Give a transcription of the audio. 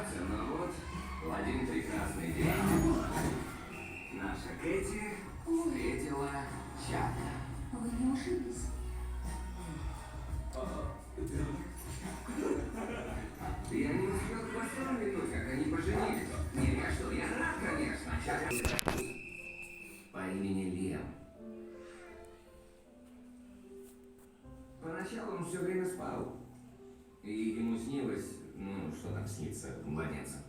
сомневаться, но вот в один прекрасный день наша Кэти встретила Чака. Вы не ошиблись. Я не успел к восторгу вернуть, как они поженились. Не, я что, я рад, конечно. Чака по имени Лем. Поначалу он все время спал. И ему снилось, ну, что там снится младенцам.